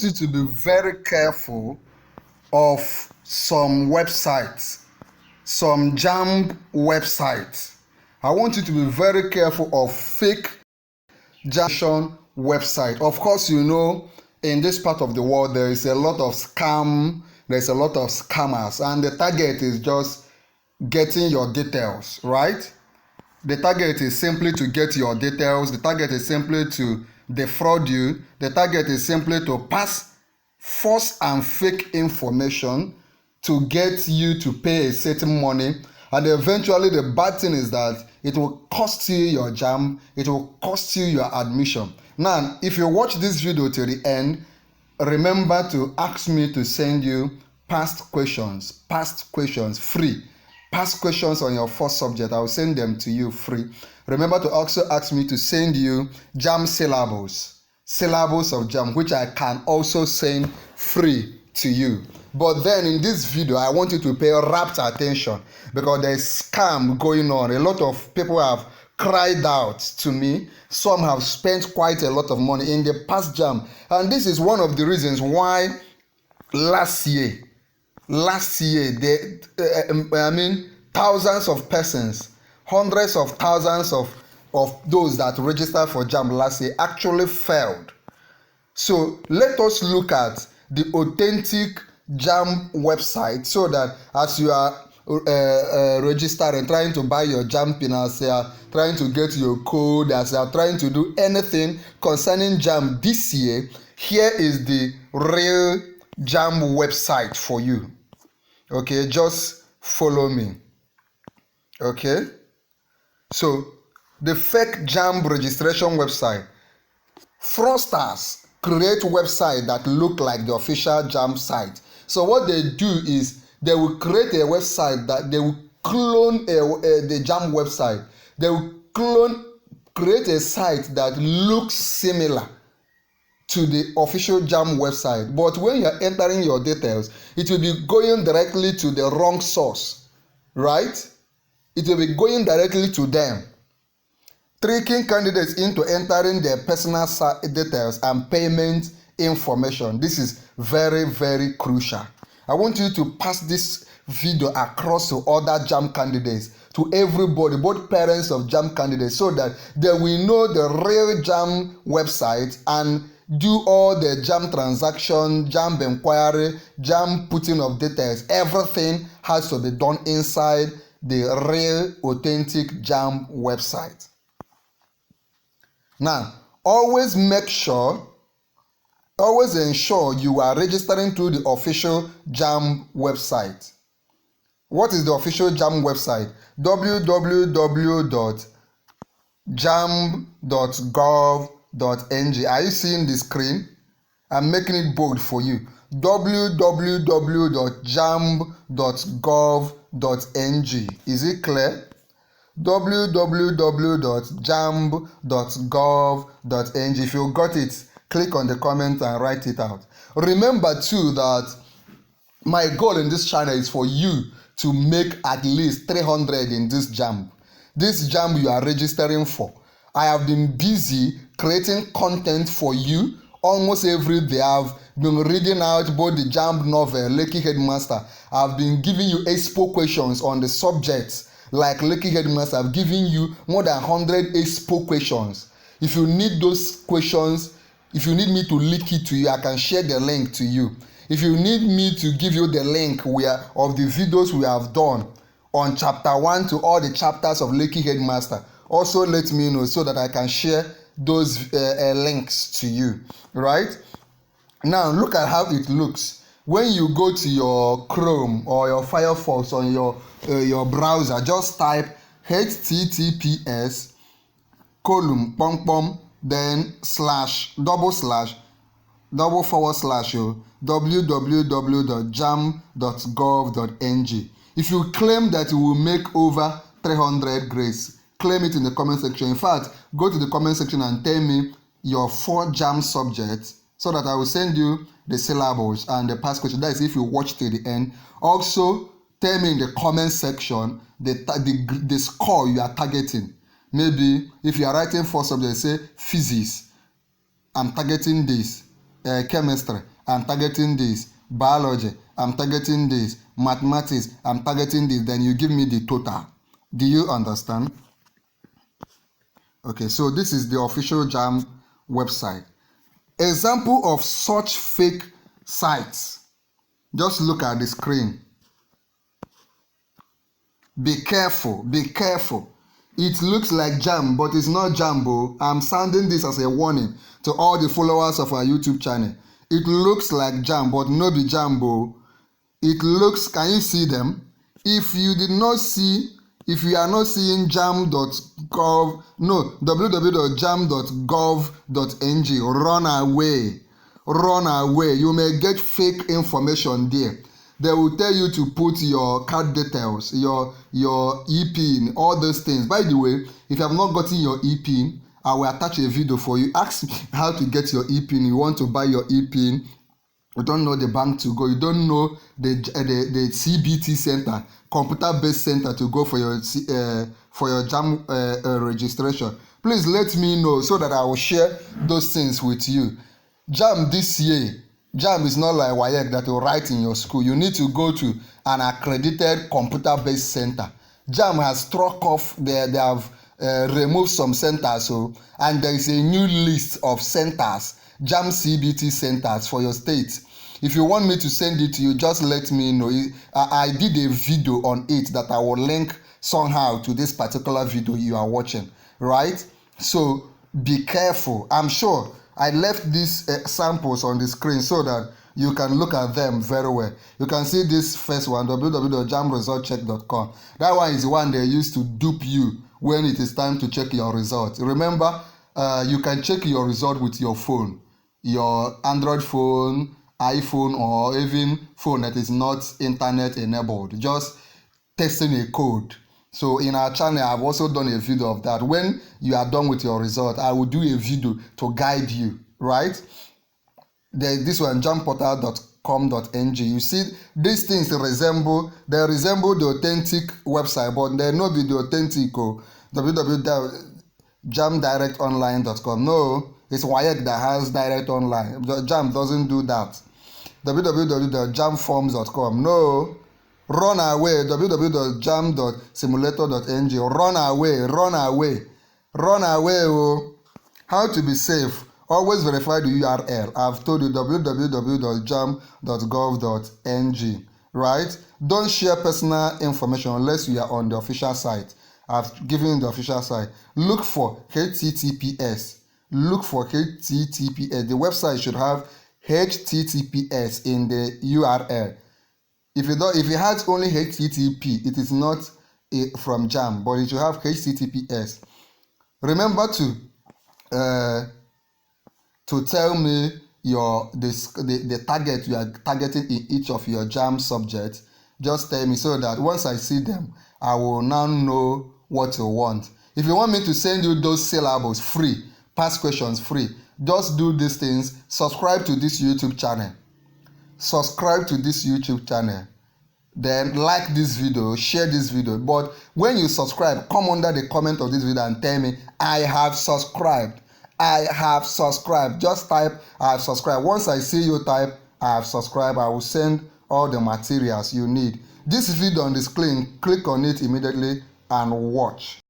you to be very careful of some websites, some JAMB websites. I want you to be very careful of fake JAMB website. Of course, you know, in this part of the world, there is a lot of scam, there's a lot of scammers, and the target is just getting your details, right? The target is simply to get your details. The target is simply to defraud you. The target is simply to pass false and fake information to get you to pay a certain money. And eventually the bad thing is that it will cost you your JAMB. It will cost you your admission. Now, if you watch this video to the end, remember to ask me to send you past questions free. Past questions on your first subject, I will send them to you free. Remember to also ask me to send you JAMB syllabus of JAMB, which I can also send free to you. But then in this video, I want you to pay rapt attention because there's scam going on. A lot of people have cried out to me. Some have spent quite a lot of money in the past JAMB. And this is one of the reasons why last year, thousands of persons, hundreds of thousands of those that registered for JAMB last year actually failed. So let us look at the authentic JAMB website so that as you are registering, trying to buy your JAMB pin, as you are trying to get your code, as you are trying to do anything concerning JAMB this year, here is the real JAMB website for you. Okay, just follow me. Okay, so the fake JAMB registration website. Fraudsters create websites that look like the official JAMB site. So what they do is they will create a website that they will clone the JAMB website. They will create a site that looks similar to the official JAMB website. But when you're entering your details, it will be going directly to the wrong source, right? It will be going directly to them, tricking candidates into entering their personal details and payment information. This is very, very crucial. I want you to pass this video across to other JAMB candidates, to everybody, both parents of JAMB candidates, so that they will know the real JAMB website and do all the JAMB transaction, JAMB inquiry, JAMB putting of details. Everything has to be done inside the real authentic JAMB website. Now, always ensure you are registering through the official JAMB website. What is the official JAMB website? www.jamb.gov.ng. Are you seeing the screen? I'm making it bold for you. www.jamb.gov.ng. Is it clear? www.jamb.gov.ng. If you got it, click on the comment and write it out. Remember too that my goal in this channel is for you to make at least 300 in this JAMB. This JAMB you are registering for. I have been busy creating content for you almost every day. I've been reading out both the JAMB novel, Lucky Headmaster. I've been giving you expo questions on the subjects like Lucky Headmaster. I've given you more than 100 expo questions. If you need those questions, if you need me to link it to you, I can share the link to you. If you need me to give you the link of the videos we have done on chapter 1 to all the chapters of Lucky Headmaster, also let me know so that I can share those links to you, right? Now look at how it looks. When you go to your Chrome or your Firefox on your browser, just type https then www.jamb.gov.ng. If you claim that you will make over 300 grades, claim it in the comment section. In fact, go to the comment section and tell me your 4 JAMB subjects so that I will send you the syllabus and the past question. That is if you watch till the end. Also, tell me in the comment section the score you are targeting. Maybe if you are writing 4 subjects, say physics, I'm targeting this. Chemistry, I'm targeting this. Biology, I'm targeting this. Mathematics, I'm targeting this. Then you give me the total. Do you understand? Okay, so this is the official JAMB website. Example of such fake sites. Just look at the screen. Be careful, be careful. It looks like JAMB, but it's not JAMB. I'm sounding this as a warning to all the followers of our YouTube channel. It looks like JAMB, but no be JAMB. It looks, can you see them? If you did not see, if you are not seeing jam.gov, no, www.jam.gov.ng, run away. Run away. You may get fake information there. They will tell you to put your card details, your e-pin, all those things. By the way, if you have not gotten your e-pin, I will attach a video for you. Ask how to get your e-pin. You want to buy your e-pin. You don't know the bank to go. You don't know the CBT center, computer-based center to go for your JAM registration. Please let me know so that I will share those things with you. JAM this year, JAM is not like WAEC that you write in your school. You need to go to an accredited computer-based center. JAM has struck off, they have removed some centers, and there is a new list of centers, JAM CBT centers for your state. If you want me to send it to you, just let me know. I did a video on it that I will link somehow to this particular video you are watching, right? So be careful. I'm sure I left these samples on the screen so that you can look at them very well. You can see this first one, www.jamresultcheck.com. That one is the one they use to dupe you when it is time to check your result. Remember, you can check your result with your phone, your Android phone, iPhone, or even phone that is not internet enabled. Just testing a code. So in our channel, I've also done a video of that. When you are done with your result, I will do a video to guide you, right? This one, jamportal.com.ng. You see, these things resemble the authentic website, but they no be the authentic. www.jamdirectonline.com. No, it's WAEC that has direct online. JAM doesn't do that. www.jamforms.com. No. Run away. www.jam.simulator.ng. Run away. Run away. Run away. Oh. How to be safe? Always verify the URL. I've told you, www.jam.gov.ng. Right? Don't share personal information unless you are on the official site. I've given you the official site. Look for HTTPS. Look for HTTPS. The website should have HTTPS in the URL. If it has only HTTP, it is not from JAM, but it should have HTTPS. Remember to tell me the target you are targeting in each of your JAM subjects. Just tell me so that once I see them, I will now know what you want. If you want me to send you those syllables free, past questions free, just do these things. Subscribe to this YouTube channel. Subscribe to this YouTube channel. Then like this video, share this video. But when you subscribe, come under the comment of this video and tell me, I have subscribed. I have subscribed. Just type, I have subscribed. Once I see you type, I have subscribed, I will send all the materials you need. This video on the screen, click on it immediately and watch.